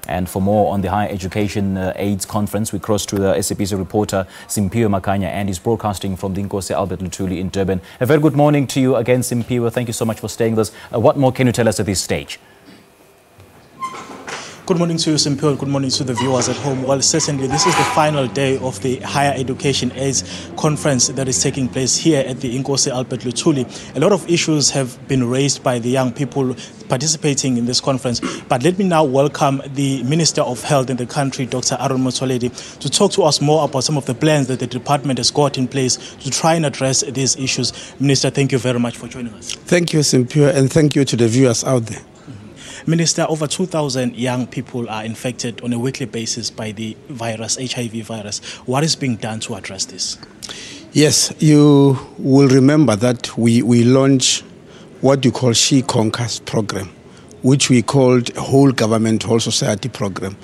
And for more on the Higher Education AIDS Conference, we cross to the SABC reporter Simpiwe Makanya, and he's broadcasting from the Albert Luthuli in Durban. A very good morning to you again, Simpiwe. Thank you so much for staying with us. What more can you tell us at this stage? Good morning to you, Simpiwe. Good morning to the viewers at home. Well, certainly this is the final day of the Higher Education AIDS Conference that is taking place here at the Albert Luthuli. A lot of issues have been raised by the young people participating in this conference. But let me now welcome the Minister of Health in the country, Dr. Motsoaledi, to talk to us more about some of the plans that the department has got in place to try and address these issues. Minister, thank you very much for joining us. Thank you, Simpiwe, and thank you to the viewers out there. Minister, over 2,000 young people are infected on a weekly basis by the virus, HIV virus. What is being done to address this? Yes, you will remember that we launched what you call She Conquers program, which we called Whole Government, Whole Society program,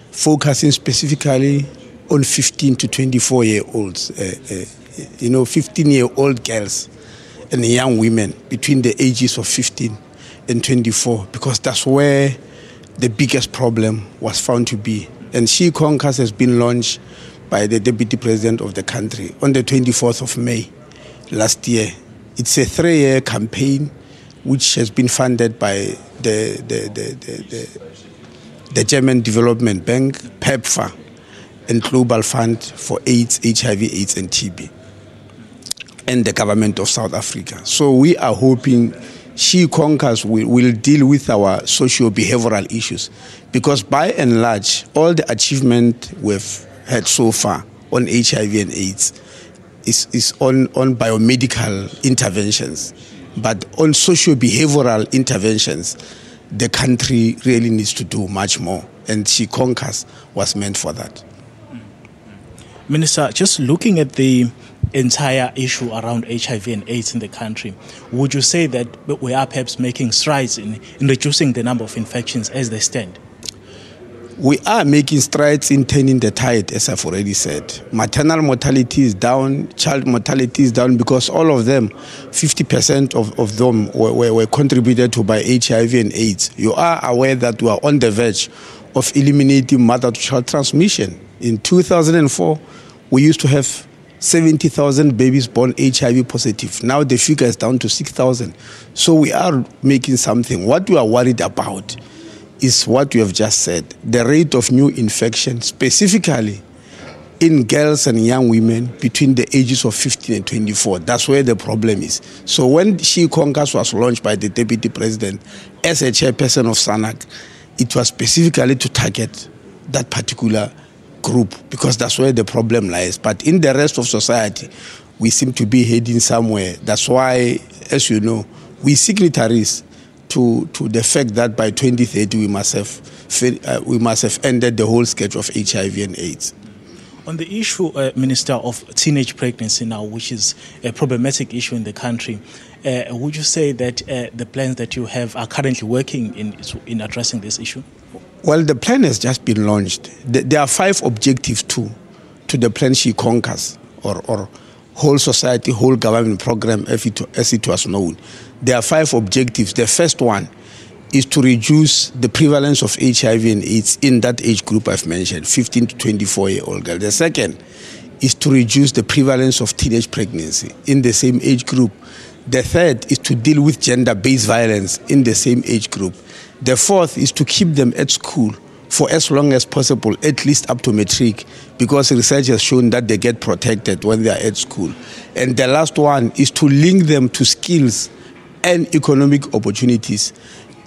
focusing specifically on 15 to 24-year-olds, 15-year-old girls and young women between the ages of 15 and 24, because that's where the biggest problem was found to be. And She Conquers has been launched by the Deputy President of the country on the 24th of May last year. It's a 3-year campaign which has been funded by the German Development Bank, PEPFAR, and Global Fund for AIDS, HIV, AIDS and TB, and the government of South Africa. So we are hoping She Conquers will deal with our socio-behavioral issues, because by and large, all the achievement we've had so far on HIV and AIDS is on biomedical interventions. But on socio-behavioral interventions, the country really needs to do much more, and She Conquers was meant for that. Minister, just looking at the entire issue around HIV and AIDS in the country, would you say that we are perhaps making strides in reducing the number of infections as they stand? We are making strides in turning the tide, as I've already said. Maternal mortality is down, child mortality is down, because all of them, 50% of them were contributed to by HIV and AIDS. You are aware that we are on the verge of eliminating mother-to-child transmission. In 2004, we used to have 70,000 babies born HIV positive. Now the figure is down to 6,000. So we are making something. What we are worried about is what you have just said, the rate of new infection, specifically in girls and young women between the ages of 15 and 24. That's where the problem is. So when She Conquers was launched by the Deputy President as a chairperson of SANAC, it was specifically to target that particular group, because that's where the problem lies. But in the rest of society, we seem to be heading somewhere. That's why, as you know, we signatories to the fact that by 2030 we must have ended the whole scourge of HIV and AIDS. On the issue, Minister, of teenage pregnancy now, which is a problematic issue in the country, would you say that the plans that you have are currently working in addressing this issue? Well, the plan has just been launched. There are 5 objectives to the plan She Conquers, or Whole Society, Whole Government program, as it was known. There are 5 objectives. The first one is to reduce the prevalence of HIV and AIDS in that age group I've mentioned, 15 to 24-year-old girl. The second is to reduce the prevalence of teenage pregnancy in the same age group. The third is to deal with gender-based violence in the same age group. The fourth is to keep them at school for as long as possible, at least up to matric, because research has shown that they get protected when they are at school. And the last one is to link them to skills and economic opportunities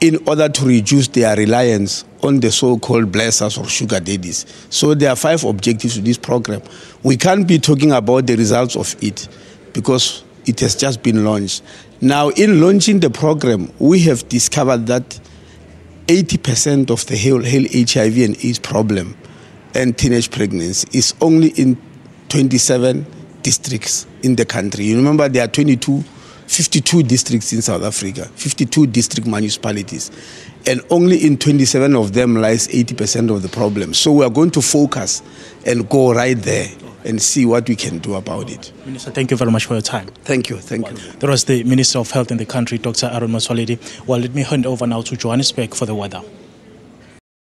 in order to reduce their reliance on the so-called blessers or sugar daddies. So there are 5 objectives to this program. We can't be talking about the results of it because it has just been launched. Now, in launching the program, we have discovered that 80% of the whole HIV and AIDS problem and teenage pregnancy is only in 27 districts in the country. You remember there are 52 districts in South Africa, 52 district municipalities, and only in 27 of them lies 80% of the problem. So we are going to focus and go right there and see what we can do about it. Minister, thank you very much for your time. Thank you. Thank you. There was the Minister of Health in the country, Dr. Motsoaledi. Well, let me hand over now to Johannesburg for the weather.